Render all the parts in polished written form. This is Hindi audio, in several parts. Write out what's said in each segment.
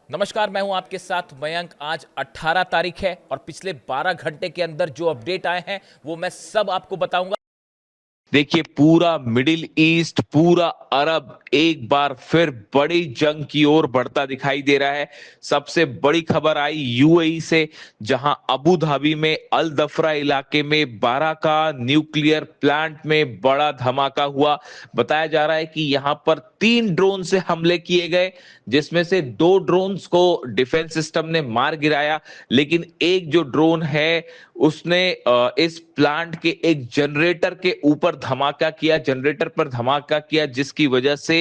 नमस्कार, मैं हूं आपके साथ मयंक। आज 18 तारीख है और पिछले 12 घंटे के अंदर जो अपडेट आए हैं वो मैं सब आपको बताऊंगा। देखिए, पूरा मिडिल ईस्ट, पूरा अरब एक बार फिर बड़ी जंग की ओर बढ़ता दिखाई दे रहा है। सबसे बड़ी खबर आई यूएई से, जहां अबू धाबी में अल दफरा इलाके में 12 का न्यूक्लियर प्लांट में बड़ा धमाका हुआ। बताया जा रहा है कि यहां पर 3 ड्रोन से हमले किए गए, जिसमें से 2 ड्रोन्स को डिफेंस सिस्टम ने मार गिराया, लेकिन एक जो ड्रोन है उसने इस प्लांट के एक जनरेटर के ऊपर धमाका किया, जनरेटर पर धमाका किया, जिसकी वजह से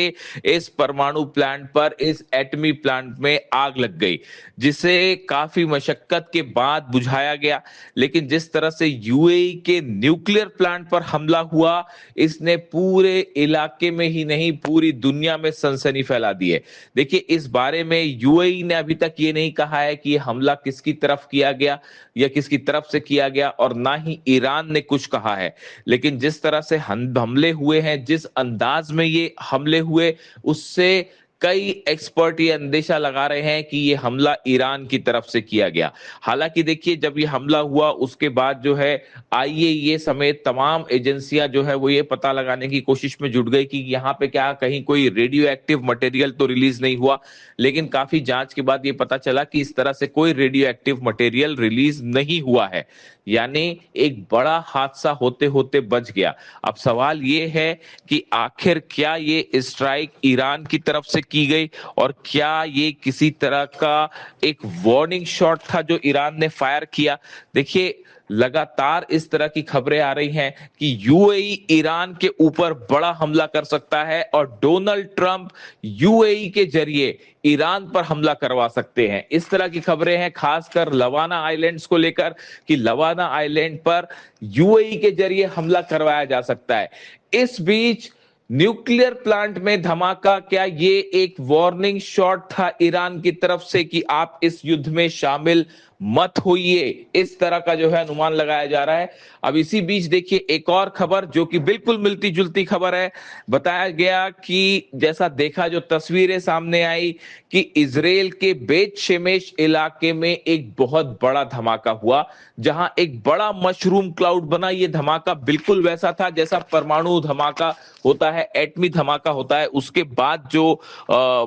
इस परमाणु प्लांट पर, इस एटमी प्लांट में आग लग गई, जिसे काफी मशक्कत के बाद बुझाया गया। लेकिन जिस तरह से यूएई के न्यूक्लियर प्लांट पर हमला हुआ, इसने पूरे इलाके में ही नहीं पूरी दुनिया में सनसनी फैला दी है। देखिए, इस बारे में यूएई ने अभी तक ये नहीं कहा है कि यह हमला किसकी तरफ किया गया या किसकी तरफ से किया गया, और ना ही ईरान ने कुछ कहा है। लेकिन जिस तरह से हमले हुए हैं, जिस अंदाज में ये हमले हुए, उससे कई एक्सपर्ट ये अंदेशा लगा रहे हैं कि ये हमला ईरान की तरफ से किया गया। हालांकि देखिए, जब ये हमला हुआ उसके बाद जो है आईएईए समेत तमाम एजेंसियां जो है वो ये पता लगाने की कोशिश में जुट गई कि यहाँ पे क्या कहीं कोई रेडियो एक्टिव मटेरियल तो रिलीज नहीं हुआ। लेकिन काफी जांच के बाद ये पता चला कि इस तरह से कोई रेडियो एक्टिव मटेरियल रिलीज नहीं हुआ है, यानी एक बड़ा हादसा होते होते बच गया। अब सवाल ये है कि आखिर क्या ये स्ट्राइक ईरान की तरफ से की गई, और क्या ये किसी तरह का एक वार्निंग शॉट था जो ईरान ने फायर किया। देखिए, लगातार इस तरह की खबरें आ रही हैं कि यूएई ईरान के ऊपर बड़ा हमला कर सकता है और डोनाल्ड ट्रंप यूएई के जरिए ईरान पर हमला करवा सकते हैं। इस तरह की खबरें हैं, खासकर लवाना आइलैंड्स को लेकर, कि लवाना आइलैंड पर यूएई के जरिए हमला करवाया जा सकता है। इस बीच न्यूक्लियर प्लांट में धमाका, क्या ये एक वार्निंग शॉट था ईरान की तरफ से कि आप इस युद्ध में शामिल मत होइए? इस तरह का जो है अनुमान लगाया जा रहा है। अब इसी बीच देखिए, एक और खबर जो कि बिल्कुल मिलती जुलती खबर है। बताया गया कि जैसा देखा, जो तस्वीरें सामने आई कि इजराइल के बेत शेमेश इलाके में एक बहुत बड़ा धमाका हुआ, जहां एक बड़ा मशरूम क्लाउड बना। यह धमाका बिल्कुल वैसा था जैसा परमाणु धमाका होता है, एटमी धमाका होता है, उसके बाद जो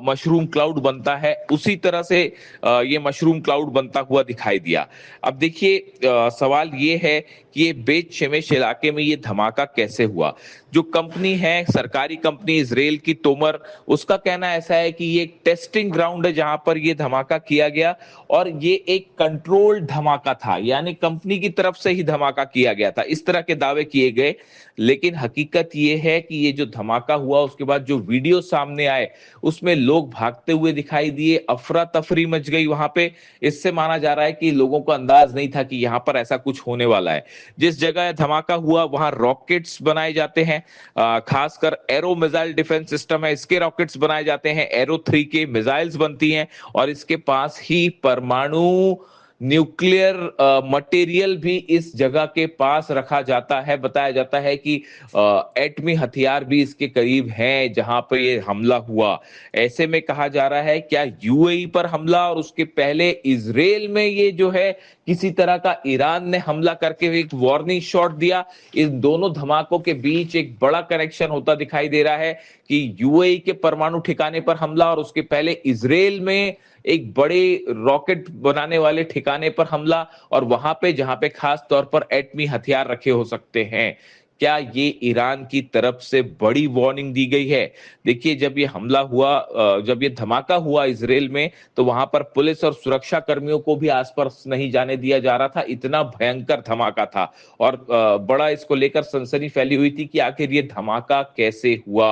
मशरूम क्लाउड बनता है, उसी तरह से ये मशरूम क्लाउड बनता हुआ दिखाई दिया। अब देखिए, सवाल ये है कि ये बेत शेमेश इलाके में ये धमाका कैसे हुआ। जो कंपनी है, सरकारी कंपनी इजराइल की तोमर, उसका कहना ऐसा है कि ये एक टेस्टिंग ग्राउंड है जहां पर ये धमाका किया गया, और ये एक कंट्रोल्ड धमाका था, यानी कंपनी की तरफ से ही धमाका किया गया था, इस तरह के दावे किए गए। लेकिन हकीकत ये है कि ये जो धमाका हुआ, उसके बाद जो वीडियो सामने आए, उसमें लोग भागते हुए दिखाई दिए, अफरा तफरी मच गई वहां पे। इससे माना जा रहा है कि लोगों को अंदाज नहीं था कि यहां पर ऐसा कुछ होने वाला है। जिस जगह धमाका हुआ वहां रॉकेट्स बनाए जाते हैं, खासकर एरो मिसाइल डिफेंस सिस्टम है, इसके रॉकेट्स बनाए जाते हैं, एरो 3 के मिसाइल्स बनती हैं, और इसके पास ही परमाणु न्यूक्लियर मटेरियल भी इस जगह के पास रखा जाता है। बताया जाता है कि एटमी हथियार भी इसके करीब हैं जहां पर ये हमला हुआ। ऐसे में कहा जा रहा है, क्या यूएई पर हमला और उसके पहले इजराइल में ये जो है किसी तरह का ईरान ने हमला करके एक वार्निंग शॉट दिया। इन दोनों धमाकों के बीच एक बड़ा कनेक्शन होता दिखाई दे रहा है कि यूएई के परमाणु ठिकाने पर हमला और उसके पहले इजराइल में एक बड़े रॉकेट बनाने वाले ठिकाने पर हमला, और वहां पे जहां पे खास तौर पर एटमी हथियार रखे हो सकते हैं। क्या ये ईरान की तरफ से बड़ी वार्निंग दी गई है? देखिए, जब ये हमला हुआ, जब ये धमाका हुआ इजराइल में, तो वहां पर पुलिस और सुरक्षा कर्मियों को भी आसपास नहीं जाने दिया जा रहा था, इतना भयंकर धमाका था। और बड़ा इसको लेकर सनसनी फैली हुई थी कि आखिर ये धमाका कैसे हुआ।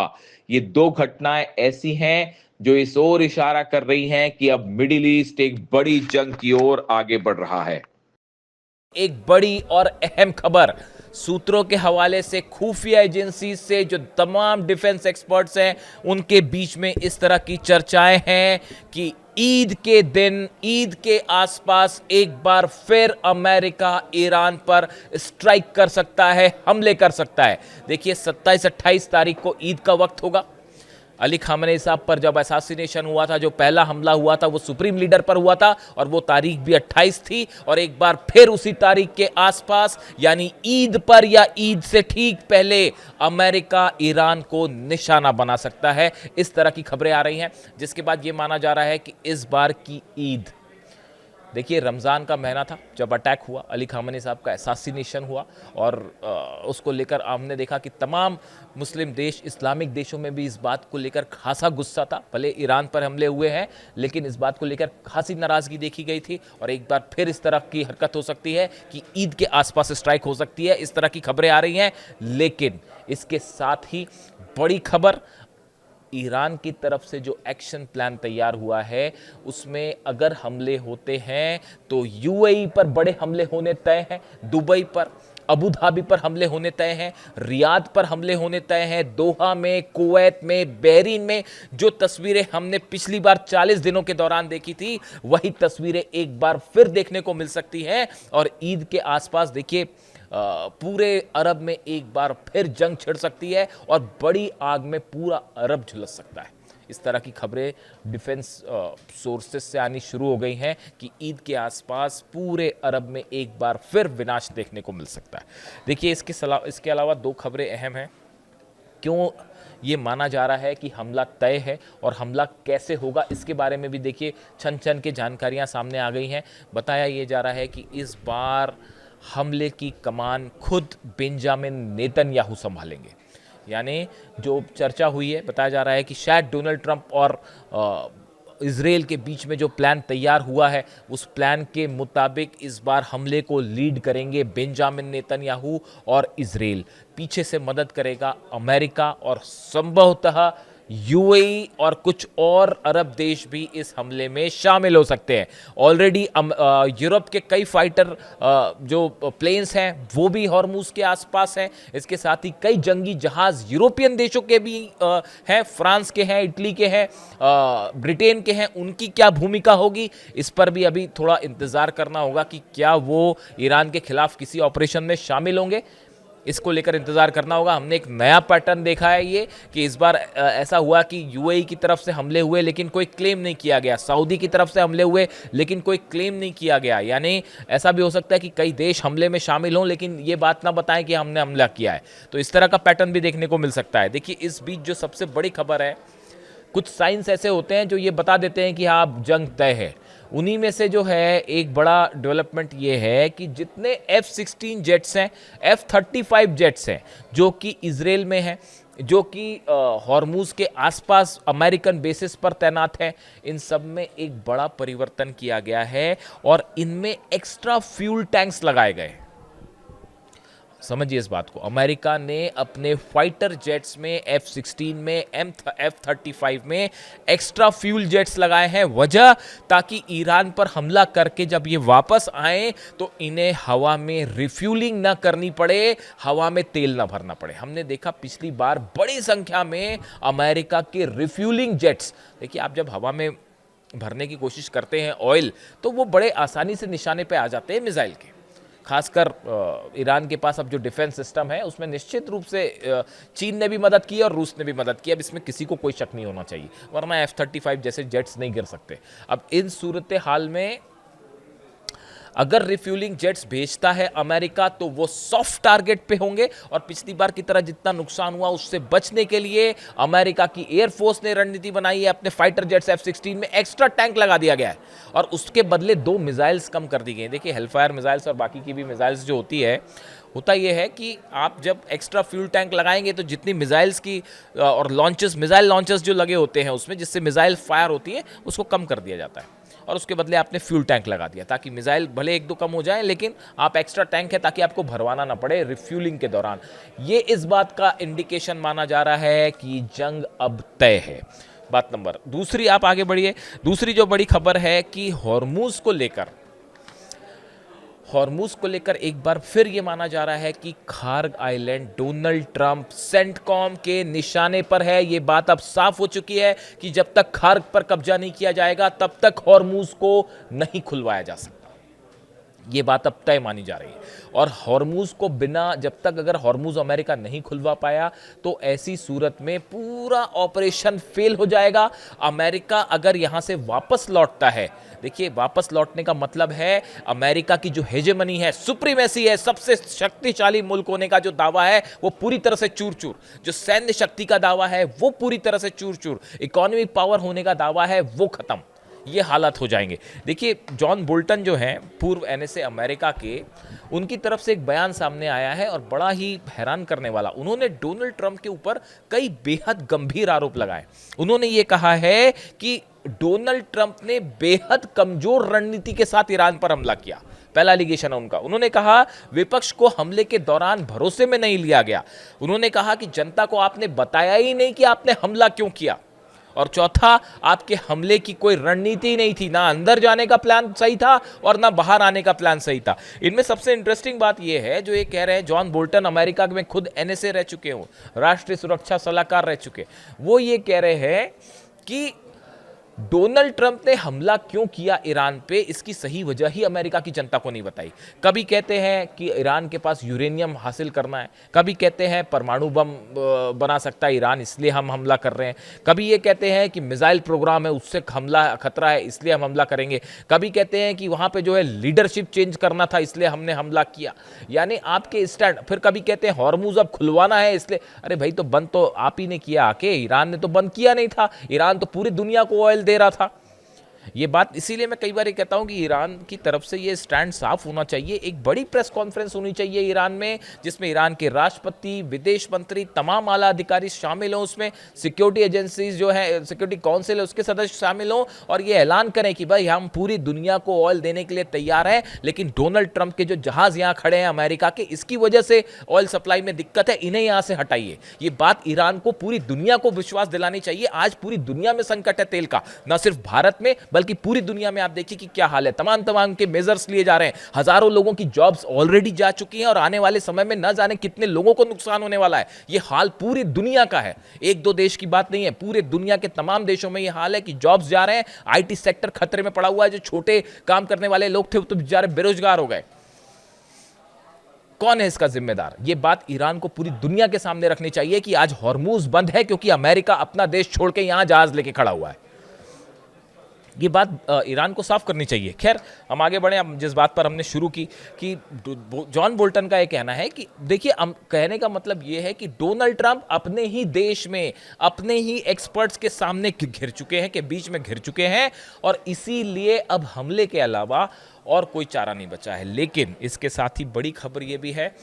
ये दो घटनाएं ऐसी हैं जो इस ओर इशारा कर रही हैं कि अब मिडिल ईस्ट एक बड़ी जंग की ओर आगे बढ़ रहा है। एक बड़ी और अहम खबर सूत्रों के हवाले से, खुफिया एजेंसी से, जो तमाम डिफेंस एक्सपर्ट्स हैं उनके बीच में इस तरह की चर्चाएं हैं कि ईद के दिन, ईद के आसपास एक बार फिर अमेरिका ईरान पर स्ट्राइक कर सकता है, हमले कर सकता है। देखिए, 27-28 तारीख को ईद का वक्त होगा। अली खामनेई साहब पर जब असैसिनेशन हुआ था, जो पहला हमला हुआ था वो सुप्रीम लीडर पर हुआ था और वो तारीख भी 28 थी। और एक बार फिर उसी तारीख के आसपास यानी ईद पर या ईद से ठीक पहले अमेरिका ईरान को निशाना बना सकता है, इस तरह की खबरें आ रही हैं। जिसके बाद ये माना जा रहा है कि इस बार की ईद, देखिए रमज़ान का महीना था जब अटैक हुआ, अली खामनेई साहब का असैसिनेशन हुआ और उसको लेकर हमने देखा कि तमाम मुस्लिम देश, इस्लामिक देशों में भी इस बात को लेकर खासा गुस्सा था। भले ईरान पर हमले हुए हैं लेकिन इस बात को लेकर खासी नाराज़गी देखी गई थी और एक बार फिर इस तरह की हरकत हो सकती है कि ईद के आसपास स्ट्राइक हो सकती है, इस तरह की खबरें आ रही हैं। लेकिन इसके साथ ही बड़ी खबर, ईरान की तरफ से जो एक्शन प्लान तैयार हुआ है उसमें अगर हमले होते हैं तो यूएई पर बड़े हमले होने तय हैं, दुबई पर, अबू धाबी पर हमले होने तय हैं, रियाद पर हमले होने तय हैं, दोहा में, कुवैत में, बहरीन में। जो तस्वीरें हमने पिछली बार 40 दिनों के दौरान देखी थी वही तस्वीरें एक बार फिर देखने को मिल सकती हैं। और ईद के आसपास देखिए पूरे अरब में एक बार फिर जंग छिड़ सकती है और बड़ी आग में पूरा अरब झुलस सकता है। इस तरह की खबरें डिफेंस सोर्सेस से आनी शुरू हो गई हैं कि ईद के आसपास पूरे अरब में एक बार फिर विनाश देखने को मिल सकता है। देखिए इसके अलावा दो खबरें अहम हैं। क्यों ये माना जा रहा है कि हमला तय है और हमला कैसे होगा, इसके बारे में भी देखिए छन छन के जानकारियां सामने आ गई हैं। बताया ये जा रहा है कि इस बार हमले की कमान खुद बेंजामिन नेतन्याहू संभालेंगे। यानी जो चर्चा हुई है, बताया जा रहा है कि शायद डोनाल्ड ट्रंप और इजराइल के बीच में जो प्लान तैयार हुआ है उस प्लान के मुताबिक इस बार हमले को लीड करेंगे बेंजामिन नेतन्याहू और इजराइल, पीछे से मदद करेगा अमेरिका और संभवतः यूएई और कुछ और अरब देश भी इस हमले में शामिल हो सकते हैं। ऑलरेडी यूरोप के कई फाइटर जो प्लेन्स हैं वो भी हॉर्मुज के आसपास हैं। इसके साथ ही कई जंगी जहाज यूरोपियन देशों के भी हैं, फ्रांस के हैं, इटली के हैं, ब्रिटेन के हैं। उनकी क्या भूमिका होगी इस पर भी अभी थोड़ा इंतज़ार करना होगा कि क्या वो ईरान के खिलाफ किसी ऑपरेशन में शामिल होंगे, इसको लेकर इंतजार करना होगा। हमने एक नया पैटर्न देखा है ये कि इस बार ऐसा हुआ कि यूएई की तरफ से हमले हुए लेकिन कोई क्लेम नहीं किया गया, सऊदी की तरफ से हमले हुए लेकिन कोई क्लेम नहीं किया गया। यानी ऐसा भी हो सकता है कि कई देश हमले में शामिल हों लेकिन ये बात ना बताएं कि हमने हमला किया है। तो इस तरह का पैटर्न भी देखने को मिल सकता है। देखिए इस बीच जो सबसे बड़ी खबर है, कुछ साइंस ऐसे होते हैं जो ये बता देते हैं कि हाँ जंग तय है। उन्हीं में से जो है एक बड़ा डेवलपमेंट ये है कि जितने F-16 जेट्स हैं, F-35 जेट्स हैं जो कि इजराइल में हैं, जो कि हॉर्मुज के आसपास अमेरिकन बेसिस पर तैनात हैं, इन सब में एक बड़ा परिवर्तन किया गया है और इनमें एक्स्ट्रा फ्यूल टैंक्स लगाए गए हैं। समझिए इस बात को, अमेरिका ने अपने फाइटर जेट्स में F-16 में F-35 में एक्स्ट्रा फ्यूल जेट्स लगाए हैं। वजह ताकि ईरान पर हमला करके जब ये वापस आए तो इन्हें हवा में रिफ्यूलिंग ना करनी पड़े, हवा में तेल ना भरना पड़े। हमने देखा पिछली बार बड़ी संख्या में अमेरिका के रिफ्यूलिंग जेट्स, देखिए आप जब हवा में भरने की कोशिश करते हैं ऑयल तो वो बड़े आसानी से निशाने पे आ जाते हैं मिसाइल के। खासकर ईरान के पास अब जो डिफेंस सिस्टम है उसमें निश्चित रूप से चीन ने भी मदद की और रूस ने भी मदद की। अब इसमें किसी को कोई शक नहीं होना चाहिए, वरना F-35 जैसे जेट्स नहीं गिर सकते। अब इन सूरत हाल में अगर रिफ्यूलिंग जेट्स भेजता है अमेरिका तो वो सॉफ्ट टारगेट पे होंगे और पिछली बार की तरह जितना नुकसान हुआ उससे बचने के लिए अमेरिका की एयरफोर्स ने रणनीति बनाई है। अपने फाइटर जेट्स F-16 में एक्स्ट्रा टैंक लगा दिया गया है और उसके बदले 2 मिसाइल्स कम कर दी गई। देखिए हेलफायर मिसाइल्स और बाकी की भी मिसाइल्स जो होती है, होता यह है कि आप जब एक्स्ट्रा फ्यूल टैंक लगाएंगे तो जितनी मिसाइल्स की और लॉन्चेस, मिसाइल लॉन्चेस जो लगे होते हैं उसमें जिससे मिसाइल फायर होती है उसको कम कर दिया जाता है और उसके बदले आपने फ्यूल टैंक लगा दिया ताकि मिसाइल भले 1-2 कम हो जाए लेकिन आप एक्स्ट्रा टैंक है ताकि आपको भरवाना ना पड़े रिफ्यूलिंग के दौरान। ये इस बात का इंडिकेशन माना जा रहा है कि जंग अब तय है। बात नंबर दूसरी, आप आगे बढ़िए। दूसरी जो बड़ी खबर है कि हॉर्मुज को लेकर एक बार फिर ये माना जा रहा है कि Kharg island Donald Trump CENTCOM के निशाने पर है। ये बात अब साफ हो चुकी है कि जब तक खार्ग पर कब्जा नहीं किया जाएगा तब तक हॉर्मुज को नहीं खुलवाया जा सकता। ये बात अब तय मानी जा रही है। और हॉर्मूज को बिना, जब तक अगर हॉर्मूज अमेरिका नहीं खुलवा पाया तो ऐसी सूरत में पूरा ऑपरेशन फेल हो जाएगा। अमेरिका अगर यहाँ से वापस लौटता है, देखिए वापस लौटने का मतलब है अमेरिका की जो हेजेमनी है, सुप्रीमेसी है, सबसे शक्तिशाली मुल्क होने का जो दावा है वो पूरी तरह से चूर चूर, जो सैन्य शक्ति का दावा है वो पूरी तरह से चूर चूर, इकोनॉमिक पावर होने का दावा है वो खत्म। ये हालात हो जाएंगे। देखिए जॉन बोल्टन जो हैं पूर्व एनएसए अमेरिका के, उनकी तरफ से एक बयान सामने आया है और बड़ा ही हैरान करने वाला। उन्होंने डोनाल्ड ट्रंप के ऊपर कई बेहद गंभीर आरोप लगाए। उन्होंने ये कहा है कि डोनाल्ड ट्रंप ने बेहद कमजोर रणनीति के साथ ईरान पर हमला किया। पहला एलिगेशन है उनका। उन्होंने कहा विपक्ष को हमले के दौरान भरोसे में नहीं लिया गया। उन्होंने कहा कि जनता को आपने बताया ही नहीं कि आपने हमला क्यों किया। और चौथा, आपके हमले की कोई रणनीति नहीं थी, ना अंदर जाने का प्लान सही था और ना बाहर आने का प्लान सही था। इनमें सबसे इंटरेस्टिंग बात यह है जो ये कह रहे हैं, जॉन बोल्टन अमेरिका में खुद एनएसए रह चुके हो, राष्ट्रीय सुरक्षा सलाहकार रह चुके, वो ये कह रहे हैं कि डोनाल्ड ट्रंप ने हमला क्यों किया ईरान पे, इसकी सही वजह ही अमेरिका की जनता को नहीं बताई। कभी कहते हैं कि ईरान के पास यूरेनियम हासिल करना है, कभी कहते हैं परमाणु बम बना सकता है ईरान इसलिए हम हमला कर रहे हैं, कभी ये कहते हैं कि मिसाइल प्रोग्राम है उससे हमला खतरा है इसलिए हम हमला करेंगे, कभी कहते हैं कि वहाँ पे जो है लीडरशिप चेंज करना था इसलिए हमने हमला किया। यानी आपके स्टैंड, फिर कभी कहते हैं हॉर्मूज अब खुलवाना है इसलिए। अरे भाई तो बंद तो आप ही ने किया आके, ईरान ने तो बंद किया नहीं था। ईरान तो पूरी दुनिया को ऑयल दे रहा था। ये बात इसीलिए मैं कई बार ये कहता हूं कि ईरान की तरफ से ये स्टैंड साफ होना चाहिए। एक बड़ी प्रेस कॉन्फ्रेंस होनी चाहिए ईरान में, जिसमें ईरान के राष्ट्रपति, विदेश मंत्री, तमाम आला अधिकारी शामिल हों। उसमें सिक्योरिटी एजेंसीज जो है, सिक्योरिटी काउंसिल है, उसके सदस्य शामिल हों और ये ऐलान करें कि भाई हम पूरी दुनिया को ऑयल देने के लिए तैयार हैं, लेकिन डोनाल्ड ट्रंप के जो जहाज यहाँ खड़े हैं अमेरिका के, इसकी वजह से ऑयल सप्लाई में दिक्कत है, इन्हें यहाँ से हटाइए। ये बात ईरान को, पूरी दुनिया को विश्वास दिलानी चाहिए। आज पूरी दुनिया में संकट है तेल का, न सिर्फ भारत में बल्कि पूरी दुनिया में। आप देखिए कि क्या हाल है, तमाम के मेजर्स लिए जा रहे हैं। हजारों लोगों की जॉब्स ऑलरेडी जा चुकी हैं और आने वाले समय में न जाने कितने लोगों को नुकसान होने वाला है। यह हाल पूरी दुनिया का है, एक दो देश की बात नहीं है, पूरे दुनिया के तमाम देशों में यह हाल है कि जॉब्स जा रहे हैं, आईटी सेक्टर खतरे में पड़ा हुआ है। जो छोटे काम करने वाले लोग थे वो तो बेचारे बेरोजगार हो गए। कौन है इसका जिम्मेदार? यह बात ईरान को पूरी दुनिया के सामने रखनी चाहिए कि आज हॉर्मूज बंद है क्योंकि अमेरिका अपना देश छोड़ के यहां जहाज लेके खड़ा हुआ है। ये बात ईरान को साफ करनी चाहिए। खैर हम आगे बढ़े। अब जिस बात पर हमने शुरू की कि जॉन बोल्टन का ये कहना है कि देखिए, कहने का मतलब ये है कि डोनाल्ड ट्रंप अपने ही देश में अपने ही एक्सपर्ट्स के सामने घिर चुके हैं, के बीच में घिर चुके हैं और इसीलिए अब हमले के अलावा और कोई चारा नहीं बचा है। लेकिन इसके साथ ही बड़ी खबर यह भी है,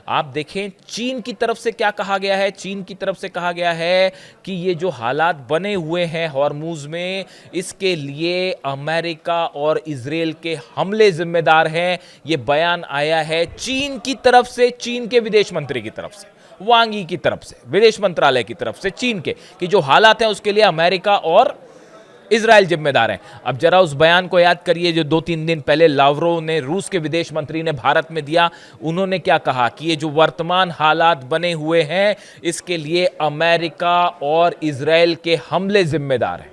आप देखें चीन की तरफ से क्या कहा गया है। चीन की तरफ से कहा गया है कि ये जो हालात बने हुए हैं हॉर्मूज में, इसके लिए अमेरिका और इजराइल के हमले जिम्मेदार हैं। ये बयान आया है चीन की तरफ से, चीन के विदेश मंत्री की तरफ से, वांग यी की तरफ से, विदेश मंत्रालय की तरफ से चीन के, कि जो हालात हैं उसके लिए अमेरिका और इजराइल जिम्मेदार हैं। अब जरा उस बयान को याद करिए जो 2-3 दिन पहले लावरोव ने, रूस के विदेश मंत्री ने भारत में दिया। उन्होंने क्या कहा कि ये जो वर्तमान हालात बने हुए हैं इसके लिए अमेरिका और इजराइल के हमले जिम्मेदार हैं।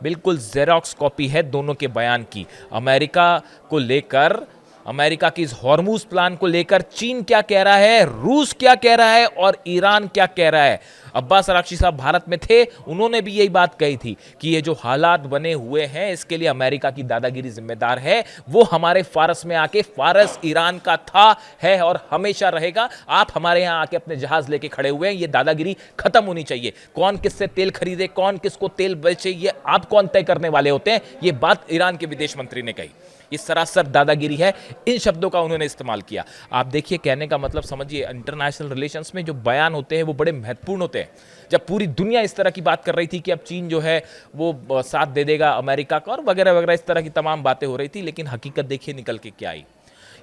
बिल्कुल जेरोक्स कॉपी है दोनों के बयान की। अमेरिका को लेकर, अमेरिका की इस हॉर्मूज प्लान को लेकर चीन क्या कह रहा है, रूस क्या कह रहा है और ईरान क्या कह रहा है। अब्बास अराक्ची साहब भारत में थे, उन्होंने भी यही बात कही थी कि ये जो हालात बने हुए हैं इसके लिए अमेरिका की दादागिरी जिम्मेदार है। वो हमारे फारस में आके, फारस ईरान का था, है और हमेशा रहेगा। आप हमारे यहाँ आके अपने जहाज लेके खड़े हुए हैं, ये दादागिरी खत्म होनी चाहिए। कौन किससे तेल खरीदे, कौन किसको तेल बेचे, ये आप कौन तय करने वाले होते हैं। ये बात ईरान के विदेश मंत्री ने कही। ये सरासर दादागिरी है। इन शब्दों का उन्होंने इस्तेमाल किया। आप देखिए, कहने का मतलब समझिए, इंटरनेशनल रिलेशंस में जो बयान होते हैं वो बड़े महत्वपूर्ण होते हैं। जब पूरी दुनिया इस तरह की बात कर रही थी कि अब चीन जो है वो साथ दे देगा अमेरिका का और वगैरह वगैरह, इस तरह की तमाम बातें हो रही थी, लेकिन हकीकत देखिए निकल के क्या आई।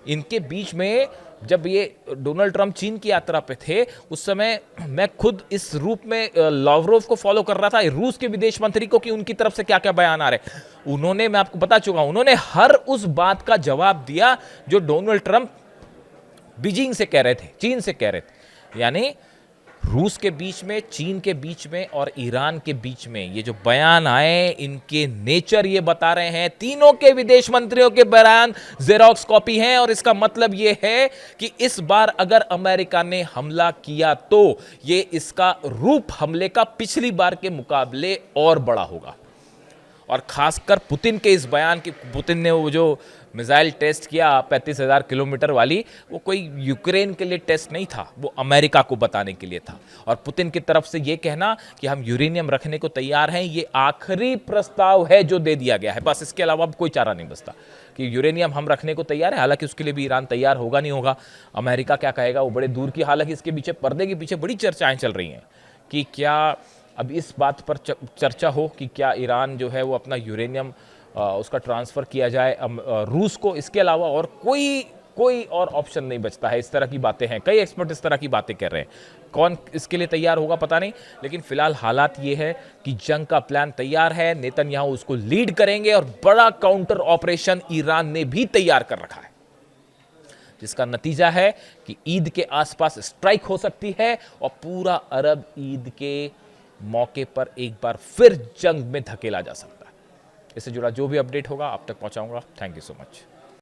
इनके बीच में जब ये डोनाल्ड ट्रंप चीन की यात्रा पे थे, उस समय मैं खुद इस रूप में लावरोव को फॉलो कर रहा था, रूस के विदेश मंत्री को, कि उनकी तरफ से क्या क्या बयान आ रहे। उन्होंने, मैं आपको बता चुका हूं, उन्होंने हर उस बात का जवाब दिया जो डोनाल्ड ट्रंप बीजिंग से कह रहे थे, चीन से कह रहे थे। यानी रूस के बीच में, चीन के बीच में और ईरान के बीच में ये जो बयान आए, इनके नेचर ये बता रहे हैं। तीनों के विदेश मंत्रियों के बयान जेरोक्स कॉपी हैं और इसका मतलब ये है कि इस बार अगर अमेरिका ने हमला किया तो ये इसका रूप हमले का पिछली बार के मुकाबले और बड़ा होगा। और खासकर पुतिन के इस बयान की, पुतिन ने वो जो मिसाइल टेस्ट किया 35,000 किलोमीटर वाली, वो कोई यूक्रेन के लिए टेस्ट नहीं था, वो अमेरिका को बताने के लिए था। और पुतिन की तरफ से ये कहना कि हम यूरेनियम रखने को तैयार हैं, ये आखिरी प्रस्ताव है जो दे दिया गया है, बस इसके अलावा अब कोई चारा नहीं बचता कि यूरेनियम हम रखने को तैयार है। हालांकि उसके लिए भी ईरान तैयार होगा नहीं होगा, अमेरिका क्या कहेगा वो बड़े दूर की। हालांकि इसके पीछे, पर्दे के पीछे बड़ी चर्चाएं चल रही हैं कि क्या अब इस बात पर चर्चा हो कि क्या ईरान जो है वो अपना यूरेनियम उसका ट्रांसफ़र किया जाए रूस को। इसके अलावा और कोई और ऑप्शन नहीं बचता है। इस तरह की बातें हैं, कई एक्सपर्ट इस तरह की बातें कर रहे हैं। कौन इसके लिए तैयार होगा पता नहीं, लेकिन फिलहाल हालात ये है कि जंग का प्लान तैयार है, नेतन्याहू उसको लीड करेंगे और बड़ा काउंटर ऑपरेशन ईरान ने भी तैयार कर रखा है, जिसका नतीजा है कि ईद के आसपास स्ट्राइक हो सकती है और पूरा अरब ईद के मौके पर एक बार फिर जंग में धकेला जा सकता है। इससे जुड़ा जो भी अपडेट होगा आप तक पहुंचाऊंगा। Thank you so much.